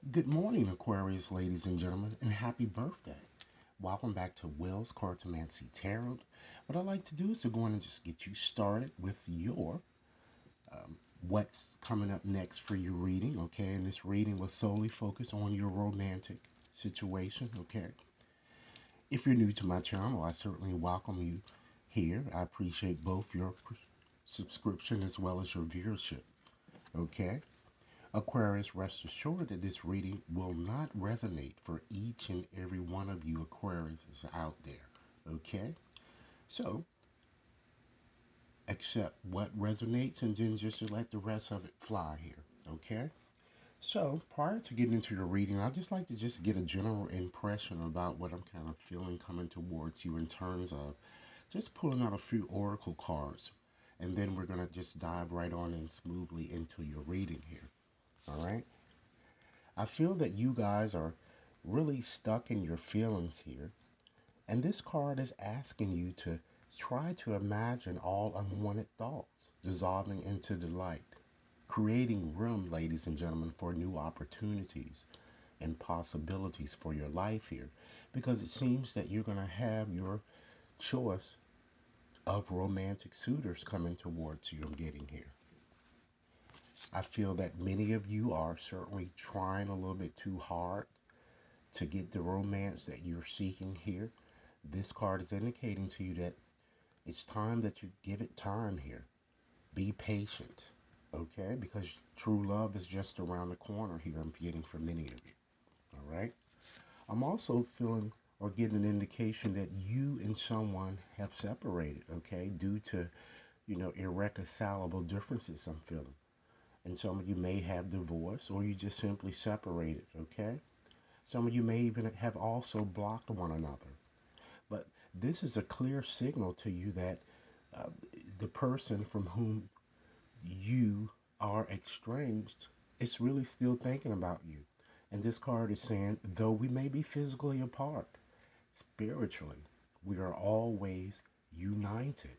Good morning, Aquarius, ladies and gentlemen, and happy birthday. Welcome back to Will's Cartomancy Tarot. What I'd like to do is to go in and just get you started with your what's coming up next for your reading, okay? And this reading will solely focus on your romantic situation, okay? If you're new to my channel, I certainly welcome you here. I appreciate both your subscription as well as your viewership, okay? Aquarius, rest assured that this reading will not resonate for each and every one of you Aquarius out there. Okay? So, accept what resonates and then just let the rest of it fly here. Okay? So, prior to getting into your reading, I'd just like to just get a general impression about what I'm kind of feeling coming towards you in terms of just pulling out a few oracle cards. And then we're going to just dive right on and smoothly into your reading here. All right? I feel that you guys are really stuck in your feelings here. And this card is asking you to try to imagine all unwanted thoughts dissolving into delight, creating room, ladies and gentlemen, for new opportunities and possibilities for your life here. Because it seems that you're going to have your choice of romantic suitors coming towards you. I'm getting here. I feel that many of you are certainly trying a little bit too hard to get the romance that you're seeking here. This card is indicating to you that it's time that you give it time here. Be patient, okay? Because true love is just around the corner here, I'm getting for many of you, all right? I'm also feeling or getting an indication that you and someone have separated, okay, due to, irreconcilable differences I'm feeling. And some of you may have divorced or you just simply separated, okay? Some of you may even have also blocked one another. But this is a clear signal to you that uh, the person from whom you are estranged is really still thinking about you. And this card is saying, though we may be physically apart, spiritually, we are always united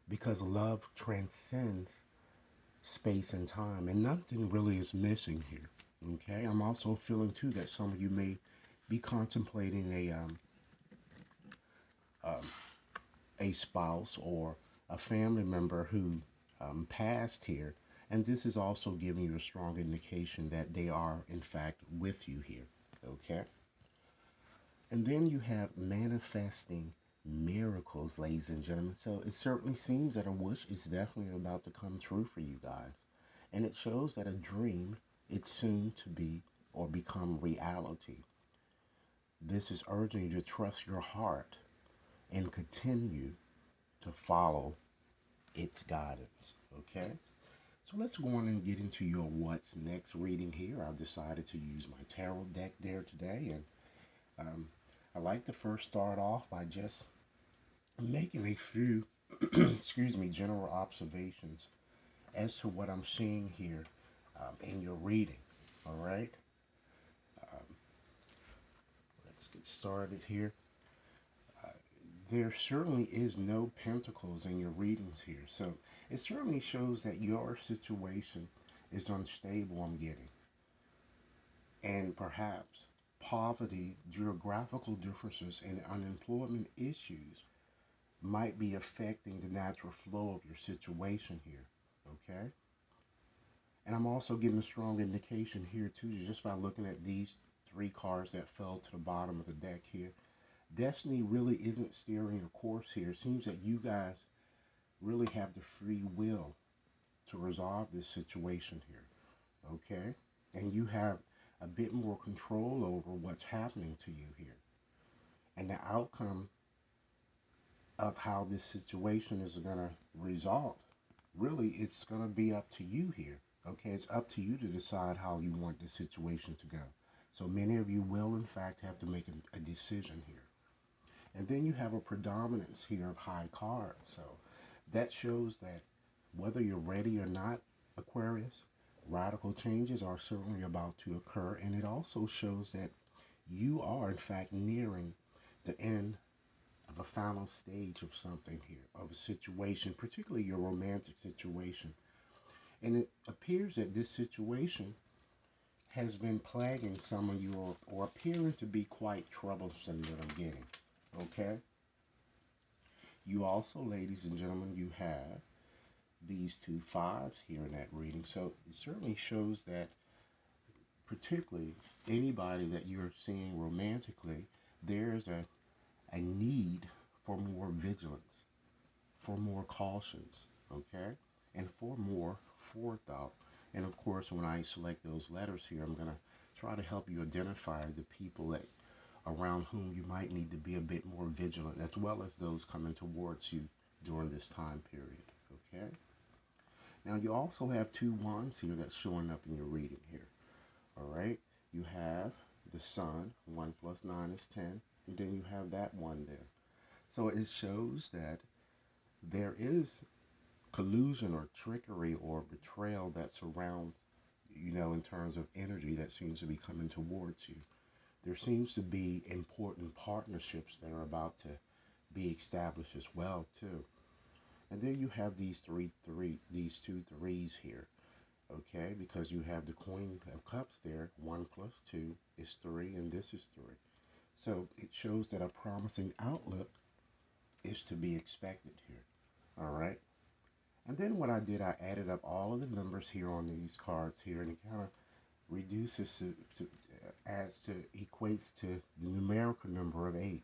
because love transcends space and time, and nothing really is missing here. Okay, I'm also feeling too that some of you may be contemplating um, a spouse or a family member who passed here. And this is also giving you a strong indication that they are, in fact, with you here. Okay? And then you have manifesting miracles, ladies and gentlemen. So it certainly seems that a wish is definitely about to come true for you guys. And it shows that a dream, it's soon to be or become reality. This is urging you to trust your heart and continue to follow its guidance. Okay? So let's go on and get into your what's next reading here. I've decided to use my tarot deck there today, and um, I like to first start off by just making a few, excuse me, general observations as to what I'm seeing here in your reading. All right, um, let's get started here. Uh, there certainly is no pentacles in your readings here, so it certainly shows that your situation is unstable. I'm getting. And perhaps poverty, geographical differences, and unemployment issues might be affecting the natural flow of your situation here. Okay? And I'm also getting a strong indication here, too, just by looking at these three cards that fell to the bottom of the deck here. Destiny really isn't steering a course here. It seems that you guys really have the free will to resolve this situation here. Okay? And you have a bit more control over what's happening to you here. And the outcome of how this situation is going to result, really, it's going to be up to you here. Okay, it's up to you to decide how you want the situation to go. So many of you will, in fact, have to make a decision here. And then you have a predominance here of high cards. So that shows that whether you're ready or not, Aquarius, radical changes are certainly about to occur. And it also shows that you are, in fact, nearing the end of a final stage of something here, of a situation, particularly your romantic situation. And it appears that this situation has been plaguing some of you or appearing to be quite troublesome that I'm getting. Okay? You also, ladies and gentlemen, you have these two fives here in that reading. So it certainly shows that particularly anybody that you're seeing romantically, there's a need for more vigilance, for more cautions, okay? And for more forethought. And of course, when I select those letters here, I'm going to try to help you identify the people that around whom you might need to be a bit more vigilant, as well as those coming towards you during this time period, okay? Now, you also have two wands here that's showing up in your reading here, all right? You have the sun, 1 plus 9 is 10, and then you have that one there. So it shows that there is collusion or trickery or betrayal that surrounds, in terms of energy that seems to be coming towards you. There seems to be important partnerships that are about to be established as well too. And then you have these two threes here, okay? Because you have the Queen of Cups there. 1 plus 2 is 3, and this is 3. So it shows that a promising outlook is to be expected here, all right? And then what I did, I added up all of the numbers here on these cards here, and it kind of reduces equates to the numerical number of 8.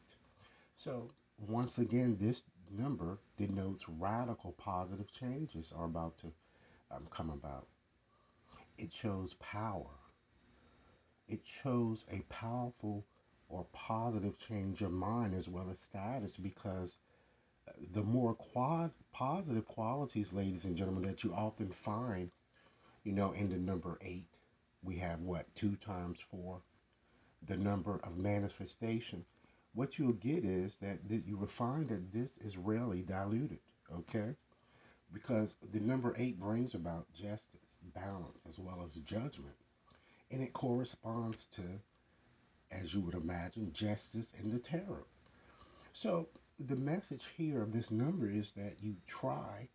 So once again, this number denotes radical positive changes are about to come about. It shows power. It shows a powerful or positive change of mind as well as status, because the more positive qualities, ladies and gentlemen, that you often find, in the number 8, we have what? 2 times 4, the number of manifestation. What you'll get is that you will find that this is rarely diluted, okay? Because the number 8 brings about justice, balance, as well as judgment. And it corresponds to, as you would imagine, justice and the tarot. So the message here of this number is that you try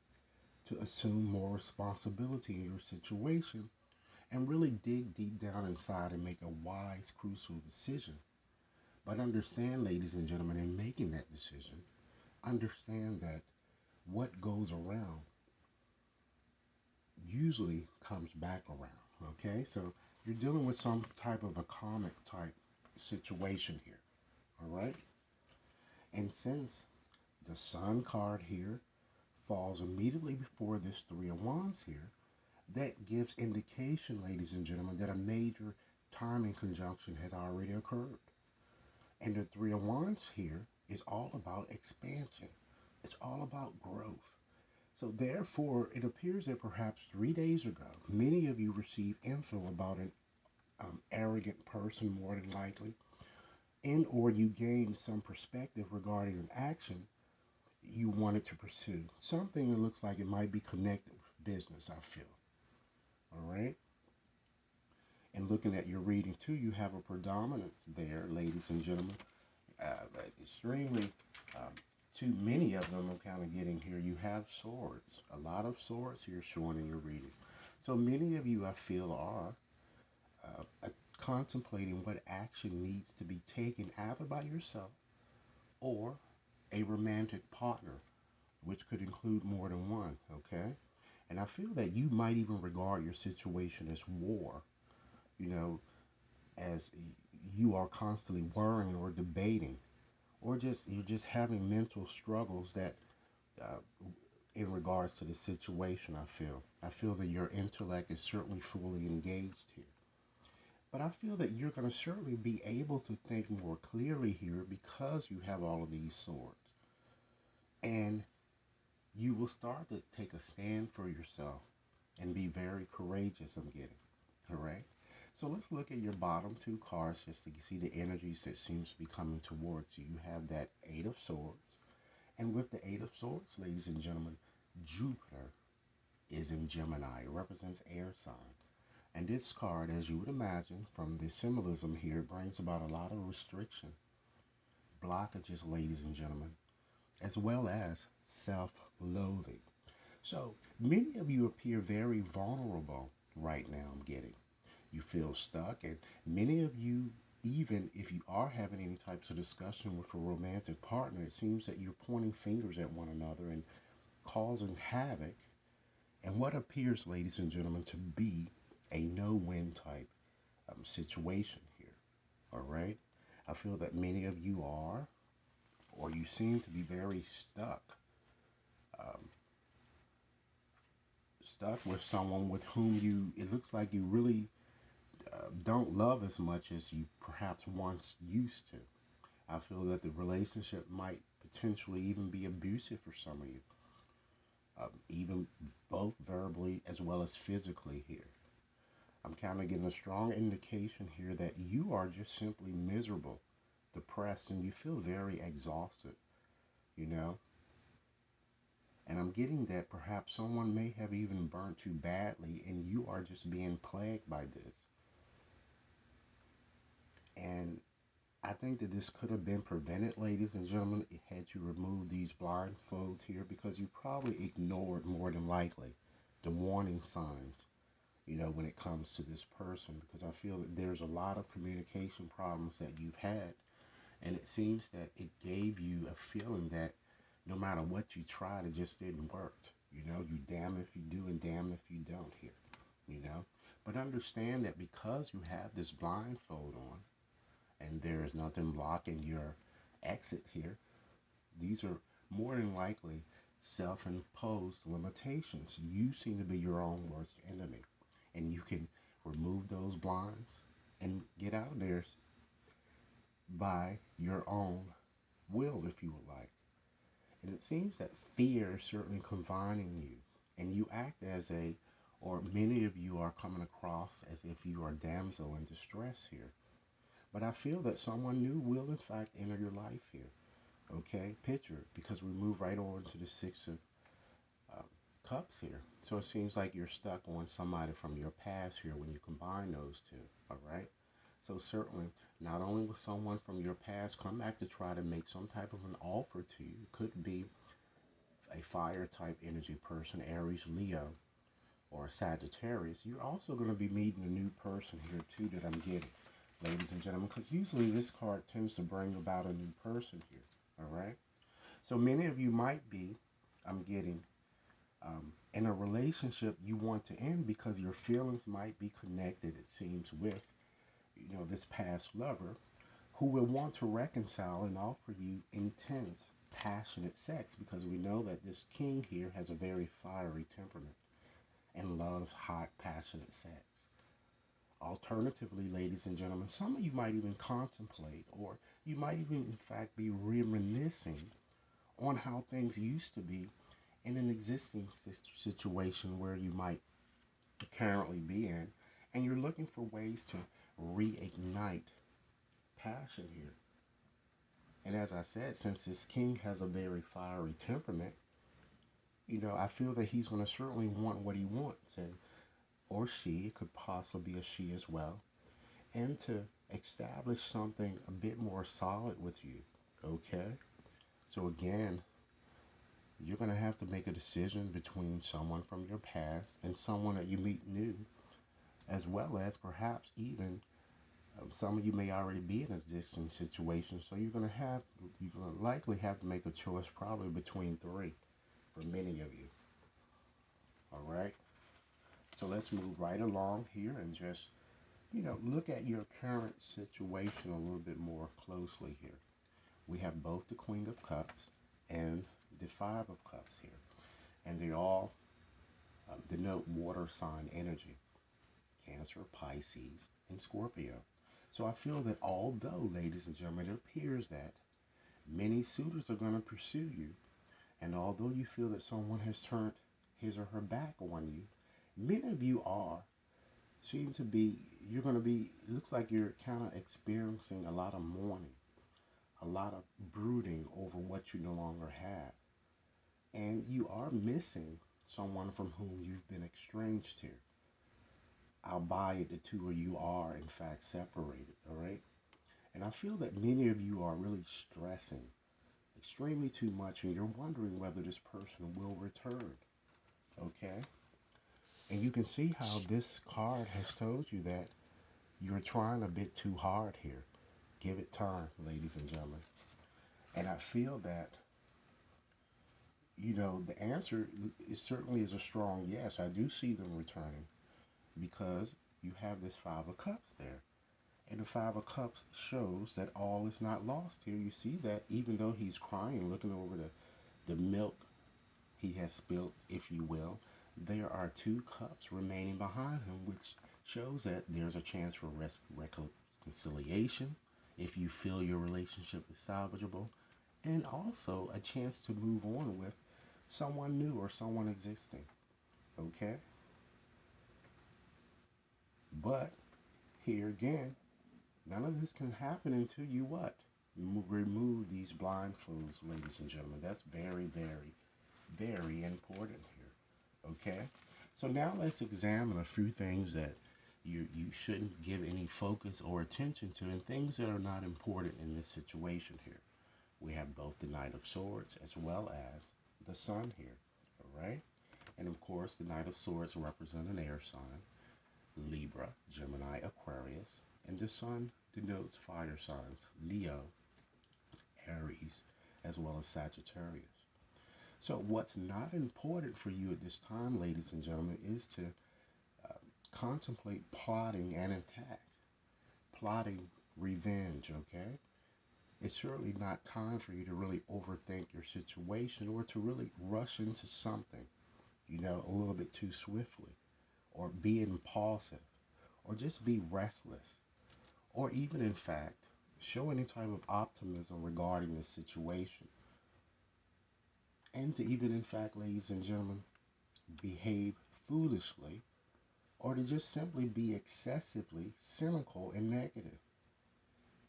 to assume more responsibility in your situation and really dig deep down inside and make a wise, crucial decision. But understand, ladies and gentlemen, in making that decision, understand that what goes around usually comes back around, okay? So you're dealing with some type of a karmic type situation here, all right? And since the Sun card here falls immediately before this Three of Wands here, that gives indication, ladies and gentlemen, that a major timing conjunction has already occurred. And the Three of Wands here is all about expansion. It's all about growth. So therefore, it appears that perhaps 3 days ago, many of you received info about an arrogant person, more than likely, and or you gained some perspective regarding an action you wanted to pursue. Something that looks like it might be connected with business, I feel. All right? And looking at your reading too, you have a predominance there, ladies and gentlemen. Extremely, too many of them I'm kind of getting here. You have swords. A lot of swords here showing in your reading. So many of you, I feel, are contemplating what action needs to be taken either by yourself or a romantic partner, which could include more than one, okay? And I feel that you might even regard your situation as war, as you are constantly worrying or debating, or you're just having mental struggles that uh, in regards to the situation. I feel that your intellect is certainly fully engaged here, but I feel that you're going to certainly be able to think more clearly here because you have all of these swords, and you will start to take a stand for yourself and be very courageous. I'm getting, all right? So let's look at your bottom 2 cards just to see the energies that seems to be coming towards you. You have that 8 of Swords. And with the 8 of Swords, ladies and gentlemen, Jupiter is in Gemini. It represents air sign. And this card, as you would imagine from the symbolism here, brings about a lot of restriction, blockages, ladies and gentlemen, as well as self-loathing. So many of you appear very vulnerable right now, I'm getting. You feel stuck, and many of you, even if you are having any types of discussion with a romantic partner, it seems that you're pointing fingers at one another and causing havoc and what appears, ladies and gentlemen, to be a no-win type situation here. All right, I feel that many of you are, or you seem to be very stuck, um, stuck with someone with whom you, it looks like you really don't love as much as you perhaps once used to. I feel that the relationship might potentially even be abusive for some of you, even both verbally as well as physically here. I'm kind of getting a strong indication here that you are just simply miserable, depressed, and you feel very exhausted, you know? And I'm getting that perhaps someone may have even burnt you badly and you are just being plagued by this. And I think that this could have been prevented, ladies and gentlemen, had you removed these blindfolds here because you probably ignored more than likely the warning signs, when it comes to this person, because I feel that there's a lot of communication problems that you've had, and it seems that it gave you a feeling that no matter what you tried, it just didn't work. You damn if you do and damn if you don't here, you know. But understand that because you have this blindfold on and there is nothing blocking your exit here, these are more than likely self-imposed limitations. You seem to be your own worst enemy, and you can remove those blinds and get out of there by your own will, if you would like. And it seems that fear is certainly confining you, and you act as a, or many of you are coming across as if you are damsel in distress here. But I feel that someone new will in fact enter your life here. Okay, picture it, because we move right on to the Six of Cups here. So it seems like you're stuck on somebody from your past here when you combine those two. All right. So certainly, not only will someone from your past come back to try to make some type of an offer to you, could be a fire type energy person, Aries, Leo, or Sagittarius. You're also going to be meeting a new person here too that I'm getting, ladies and gentlemen, because usually this card tends to bring about a new person here. All right. So many of you might be, I'm getting, in a relationship you want to end because your feelings might be connected, it seems, with, this past lover who will want to reconcile and offer you intense, passionate sex, because we know that this king here has a very fiery temperament and loves hot, passionate sex. Alternatively, ladies and gentlemen, some of you might even contemplate, or you might even, in fact, be reminiscing on how things used to be in an existing situation where you might currently be in, and you're looking for ways to reignite passion here. And as I said, since this king has a very fiery temperament, I feel that he's going to certainly want what he wants, and or she, it could possibly be a she as well, and to establish something a bit more solid with you. Okay? So again, you're going to have to make a decision between someone from your past and someone that you meet new, as well as perhaps even some of you may already be in an existing situation. So you're going to likely have to make a choice probably between three for many of you. All right. So let's move right along here and just, look at your current situation a little bit more closely here. We have both the Queen of Cups and the Five of Cups here. And they all denote water sign energy: Cancer, Pisces, and Scorpio. So I feel that although, ladies and gentlemen, it appears that many suitors are going to pursue you, and although you feel that someone has turned his or her back on you, many of you you're going to be, it looks like you're kind of experiencing a lot of mourning, a lot of brooding over what you no longer have. And you are missing someone from whom you've been estranged here. Albeit the two of you are, in fact, separated, all right? And I feel that many of you are really stressing extremely too much, and you're wondering whether this person will return, okay? And you can see how this card has told you that you're trying a bit too hard here. Give it time, ladies and gentlemen. And I feel that, the answer certainly is a strong yes. I do see them returning because you have this Five of Cups there. And the Five of Cups shows that all is not lost here. You see that even though he's crying, looking over the milk he has spilled, if you will, there are two cups remaining behind him, which shows that there's a chance for reconciliation if you feel your relationship is salvageable, and also a chance to move on with someone new or someone existing. Okay? But here again, none of this can happen until you what? Remove these blindfolds, ladies and gentlemen. That's very, very, very important here. Okay? So now let's examine a few things that you shouldn't give any focus or attention to, and things that are not important in this situation here. We have both the Knight of Swords as well as the Sun here. Alright? And of course, the Knight of Swords represent an air sign. Libra, Gemini, Aquarius, and the Sun denotes fire signs, Leo, Aries, as well as Sagittarius. So what's not important for you at this time, ladies and gentlemen, is to contemplate plotting an attack, plotting revenge, okay? It's certainly not time for you to really overthink your situation or to really rush into something, a little bit too swiftly, or be impulsive, or just be restless, or even, in fact, show any type of optimism regarding the situation. And to even, in fact, ladies and gentlemen, behave foolishly, or to just simply be excessively cynical and negative.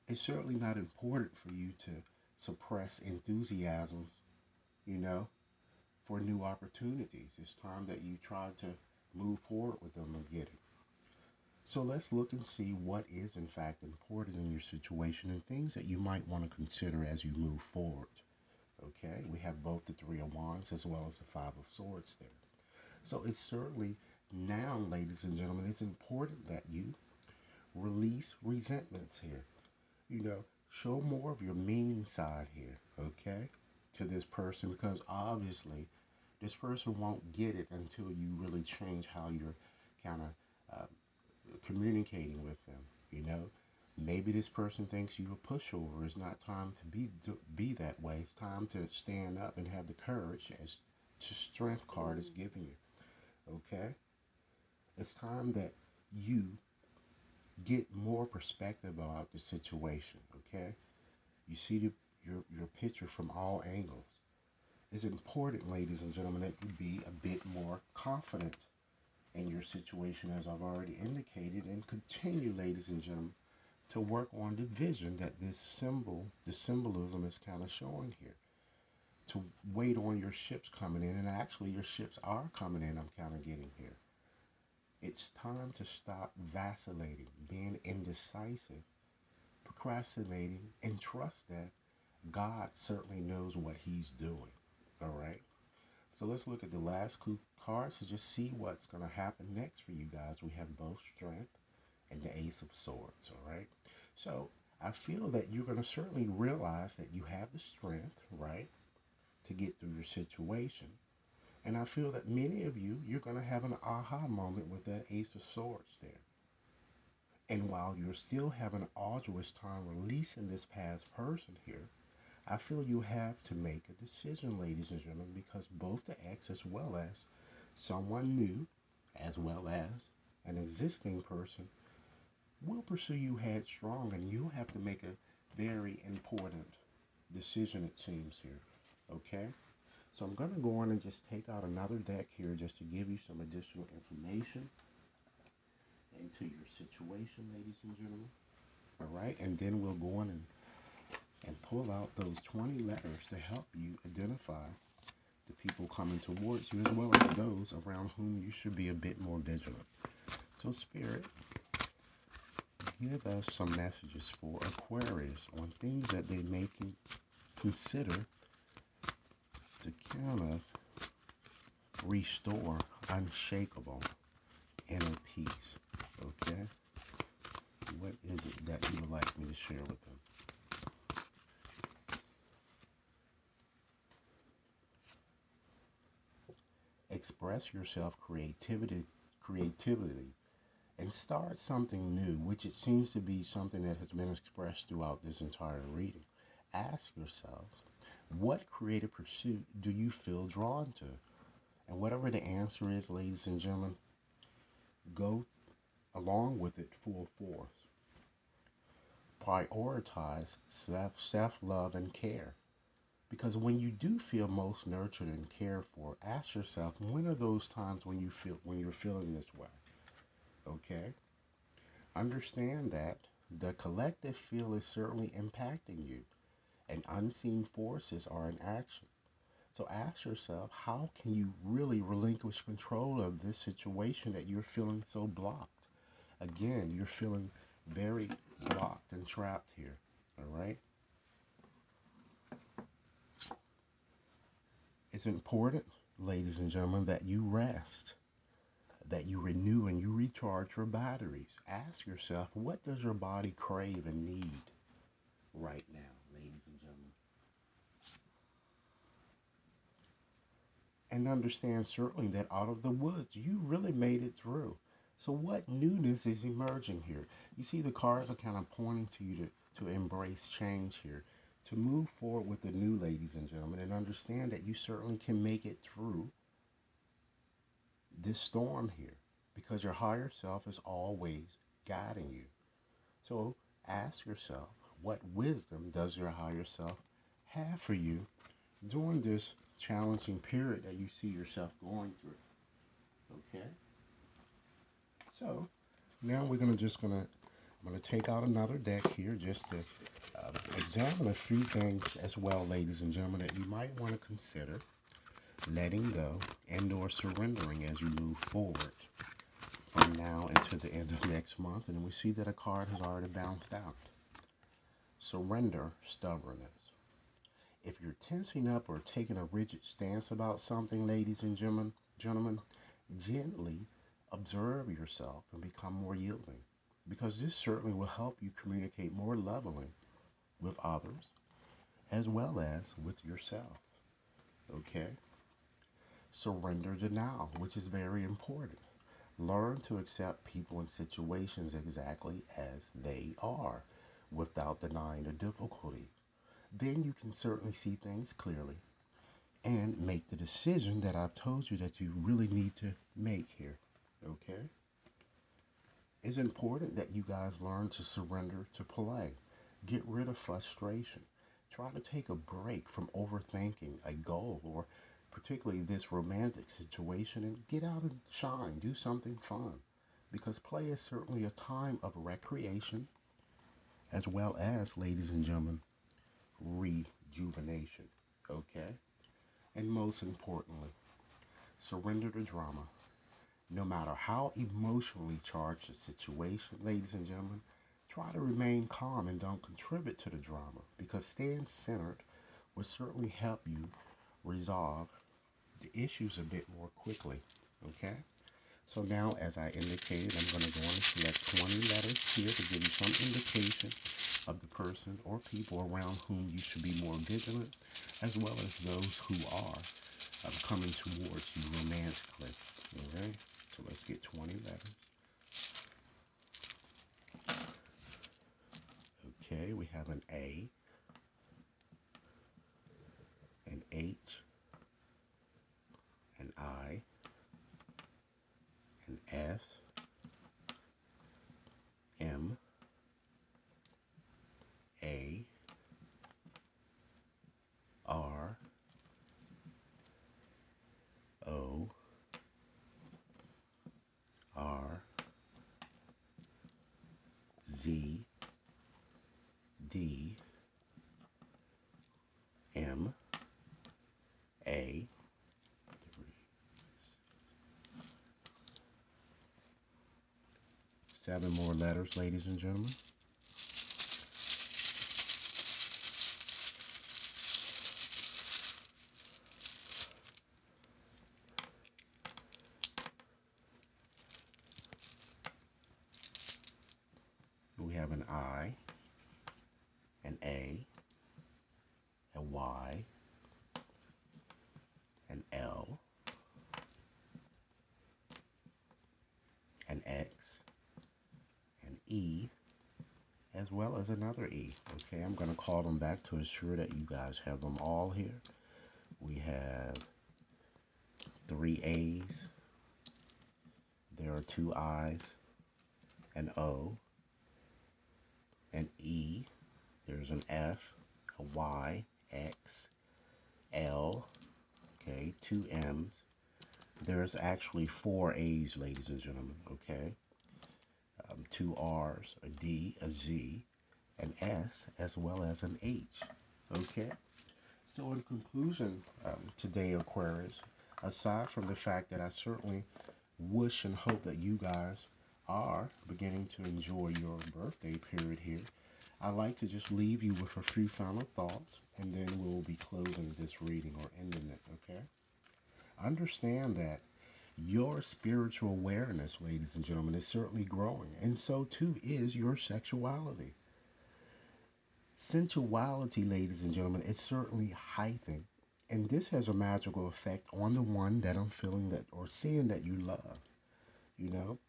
It's certainly not important for you to suppress enthusiasms, for new opportunities. It's time that you try to move forward with them again. So let's look and see what is in fact important in your situation and things that you might want to consider as you move forward. Okay, we have both the Three of Wands as well as the Five of Swords there. So it's certainly now, ladies and gentlemen, it's important that you release resentments here. Show more of your mean side here, okay, to this person, because obviously this person won't get it until you really change how you're kind of communicating with them. Maybe this person thinks you're a pushover. It's not time to be that way. It's time to stand up and have the courage, as the Strength card is giving you. Okay, it's time that you get more perspective about the situation. Okay, you see your picture from all angles. It's important, ladies and gentlemen, that you be a bit more confident in your situation, as I've already indicated, and continue, ladies and gentlemen, to work on the vision that the symbolism is kind of showing here. To wait on your ships coming in, and actually your ships are coming in, I'm kind of getting here. It's time to stop vacillating, being indecisive, procrastinating, and trust that God certainly knows what he's doing. All right? So let's look at the last cards to just see what's going to happen next for you guys. We have both Strength and the Ace of Swords, all right? So I feel that you're going to certainly realize that you have the strength, right, to get through your situation. And I feel that many of you're going to have an aha moment with that Ace of Swords there. And while you're still having an arduous time releasing this past person here, I feel you have to make a decision, ladies and gentlemen, because both the ex as well as someone new, as well as an existing person, will pursue you headstrong, and you have to make a very important decision, it seems here. Okay? So I'm going to go on and just take out another deck here just to give you some additional information into your situation, ladies and gentlemen. All right? And then we'll go on and pull out those 20 letters to help you identify the people coming towards you, as well as those around whom you should be a bit more vigilant. So Spirit, give us some messages for Aquarius on things that they may consider to kind of restore unshakable inner peace. Okay? that you would like me to share with them? Express yourself creativity, and start something new, which it seems to be something that has been expressed throughout this entire reading. Ask yourself, what creative pursuit do you feel drawn to? And whatever the answer is, ladies and gentlemen, go along with it full force. Prioritize self-love and care. Because when you do feel most nurtured and cared for, ask yourself, when are those times when you're feeling this way? Okay? Understand that the collective field is certainly impacting you, and unseen forces are in action. So ask yourself, how can you really relinquish control of this situation that you're feeling so blocked? Again, you're feeling very blocked and trapped here. All right? It's important, ladies and gentlemen, that you rest, that you renew and you recharge your batteries. Ask yourself, what does your body crave and need right now, ladies and gentlemen? And understand certainly that out of the woods, you really made it through. So what newness is emerging here? You see the cards are kind of pointing to you to embrace change here, to move forward with the new, ladies and gentlemen, and understand that you certainly can make it through this storm here, because your higher self is always guiding you. So ask yourself, what wisdom does your higher self have for you during this challenging period that you see yourself going through? Okay? So now I'm gonna take out another deck here just to examine a few things as well, ladies and gentlemen, that you might want to consider letting go and or surrendering as you move forward from now into the end of next month. And we see that a card has already bounced out. Surrender stubbornness. If you're tensing up or taking a rigid stance about something, ladies and gentlemen, gently observe yourself and become more yielding, because this certainly will help you communicate more levelly with others as well as with yourself. Okay? Surrender denial, which is very important. Learn to accept people and situations exactly as they are without denying the difficulties. Then you can certainly see things clearly and make the decision that I've told you that you really need to make here. Okay? It's important that you guys learn to surrender to play. Get rid of frustration. Try to take a break from overthinking a goal, or particularly this romantic situation, and get out and shine. Do something fun. Because play is certainly a time of recreation as well as, ladies and gentlemen, rejuvenation. Okay? And most importantly, surrender to drama. No matter how emotionally charged the situation, ladies and gentlemen, try to remain calm and don't contribute to the drama, because staying centered will certainly help you resolve the issues a bit more quickly. Okay? So now, as I indicated, I'm going to go and select 20 letters here to give you some indication of the person or people around whom you should be more vigilant, as well as those who are coming towards you romantically. Okay? So let's get 20 letters. Okay, we have an A, an H, an I, an S, M, A, R, O, R, Z, D, M, A, 7 more letters, ladies and gentlemen. we have an I, an A, a Y, an L, an X, an E, as well as another E. Okay, I'm going to call them back to ensure that you guys have them all here. We have 3 A's, there are 2 I's, an O, an E, there's an F, a Y, X, L, okay, 2 M's. There's actually 4 A's, ladies and gentlemen, okay? 2 R's, a D, a Z, an S, as well as an H, okay? So in conclusion, today, Aquarius, aside from the fact that I certainly wish and hope that you guys are beginning to enjoy your birthday period here, I'd like to just leave you with a few final thoughts, and then we'll be closing this reading or ending it, okay? Understand that your spiritual awareness, ladies and gentlemen, is certainly growing, and so too is your sexuality. Sensuality, ladies and gentlemen, is certainly heightened, and this has a magical effect on the one that I'm feeling that or seeing that you love. You know,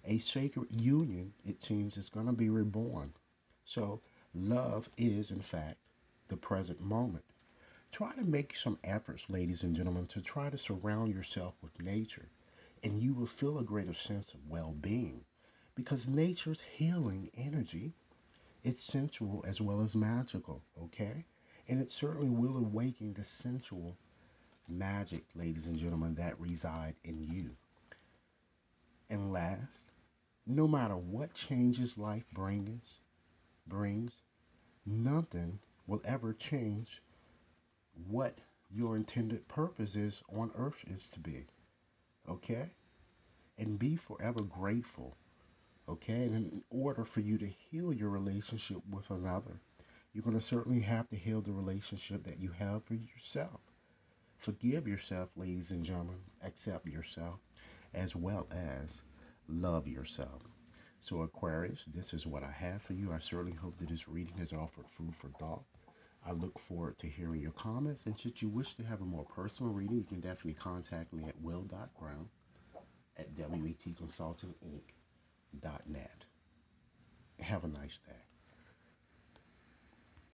a sacred union, it seems, is going to be reborn. So, love is, in fact, the present moment. Try to make some efforts, ladies and gentlemen, to try to surround yourself with nature, and you will feel a greater sense of well being because nature's healing energy is sensual as well as magical, okay? And it certainly will awaken the sensual magic, ladies and gentlemen, that reside in you. And last, no matter what changes life brings, nothing will ever change what your intended purpose is on earth is to be, okay? And be forever grateful, okay? And in order for you to heal your relationship with another, you're going to certainly have to heal the relationship that you have for yourself. Forgive yourself, ladies and gentlemen. Accept yourself, as well as love yourself. So, Aquarius, this is what I have for you. I certainly hope that this reading has offered food for thought. I look forward to hearing your comments. And should you wish to have a more personal reading, you can definitely contact me at will.brown@wetconsultinginc.net. Have a nice day.